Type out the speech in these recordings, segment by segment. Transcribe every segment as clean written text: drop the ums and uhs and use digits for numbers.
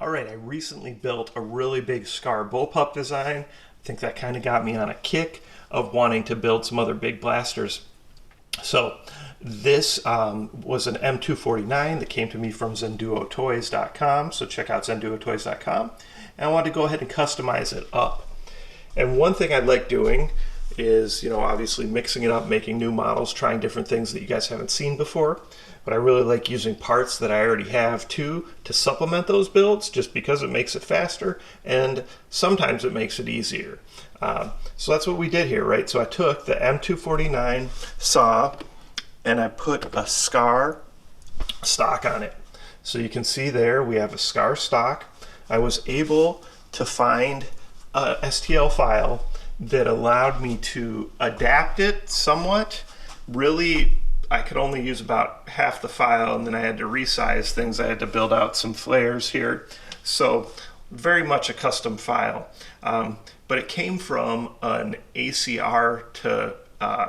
All right, I recently built a really big Scar bullpup design. I think that kind of got me on a kick of wanting to build some other big blasters. So this was an M249 that came to me from zenduotoys.com. So check out zenduotoys.com. And I wanted to go ahead and customize it up. And one thing I like doing is, obviously mixing it up, making new models, trying different things that you guys haven't seen before. But I really like using parts that I already have too to supplement those builds, just because it makes it faster and sometimes it makes it easier. So that's what we did here, right? So I took the M249 saw and I put a Scar stock on it. So you can see there we have a Scar stock. I was able to find a STL file that allowed me to adapt it somewhat. Really, I could only use about half the file, and then I had to resize things. I had to build out some flares here. So very much a custom file. But it came from an ACR to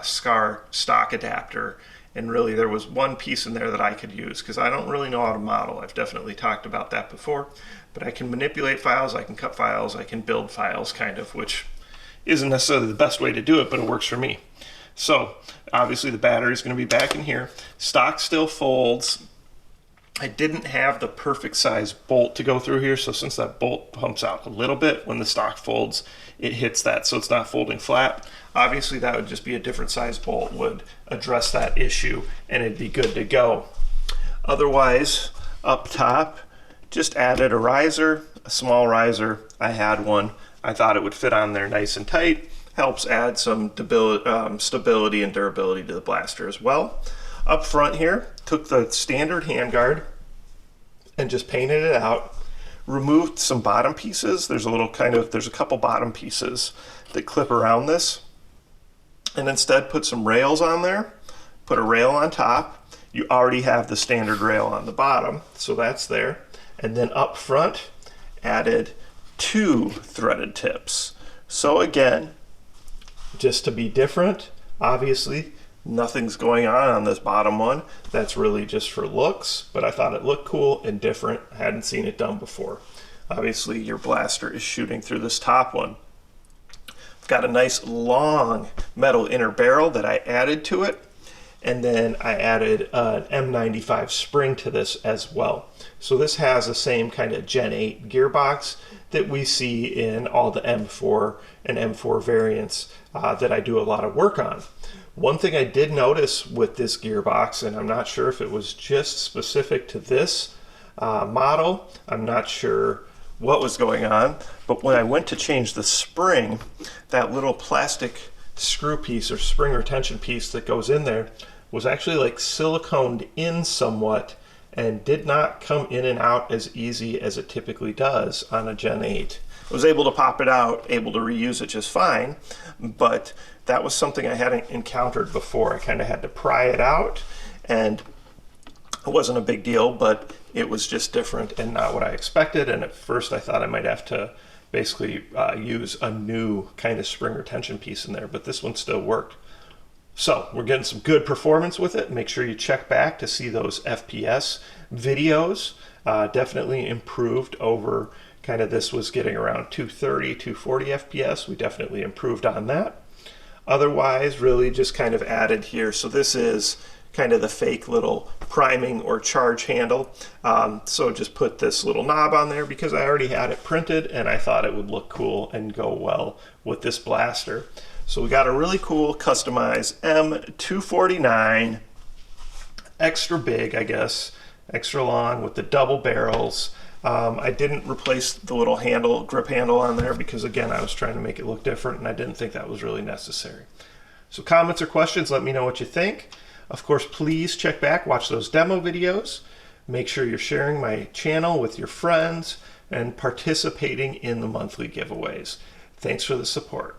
Scar stock adapter. And really there was one piece in there that I could use because I don't really know how to model. I've definitely talked about that before. But I can manipulate files, I can cut files, I can build files kind of, which isn't necessarily the best way to do it, but it works for me. So obviously the battery is going to be back in here. Stock still folds. I didn't have the perfect size bolt to go through here, so since that bolt pumps out a little bit when the stock folds, it hits that, so it's not folding flat. Obviously that would just be a different size bolt would address that issue and it'd be good to go. Otherwise, up top, just added a riser, a small riser. I had one. I thought it would fit on there nice and tight. Helps add some stability and durability to the blaster as well. Up front here, took the standard handguard and just painted it out. Removed some bottom pieces. There's a couple bottom pieces that clip around this. And instead put some rails on there. Put a rail on top. You already have the standard rail on the bottom, so that's there. And then up front, added 2 threaded tips. So again, just to be different, obviously nothing's going on this bottom one. That's really just for looks, but I thought it looked cool and different. I hadn't seen it done before. Obviously your blaster is shooting through this top one. I've got a nice long metal inner barrel that I added to it, and then I added an M95 spring to this as well. So this has the same kind of Gen 8 gearbox that we see in all the M4 and M4 variants that I do a lot of work on. One thing I did notice with this gearbox, and I'm not sure if it was just specific to this model, I'm not sure what was going on, but when I went to change the spring, that little plastic screw piece or spring retention piece that goes in there was actually like siliconed in somewhat and did not come in and out as easy as it typically does on a Gen 8. I was able to pop it out, able to reuse it just fine, but that was something I hadn't encountered before. I kind of had to pry it out, and it wasn't a big deal, but it was just different and not what I expected. And at first I thought I might have to basically use a new kind of spring retention piece in there, but this one still worked. So we're getting some good performance with it. Make sure you check back to see those FPS videos. Definitely improved over kind of, this was getting around 230, 240 FPS. We definitely improved on that. Otherwise, really just kind of added here. So this is kind of the fake little priming or charge handle. So just put this little knob on there because I already had it printed and I thought it would look cool and go well with this blaster. So we got a really cool customized M249, extra big, I guess, extra long with the double barrels. I didn't replace the little handle, grip handle on there because again, I was trying to make it look different and I didn't think that was really necessary. So comments or questions, let me know what you think. Of course, please check back, watch those demo videos. Make sure you're sharing my channel with your friends and participating in the monthly giveaways. Thanks for the support.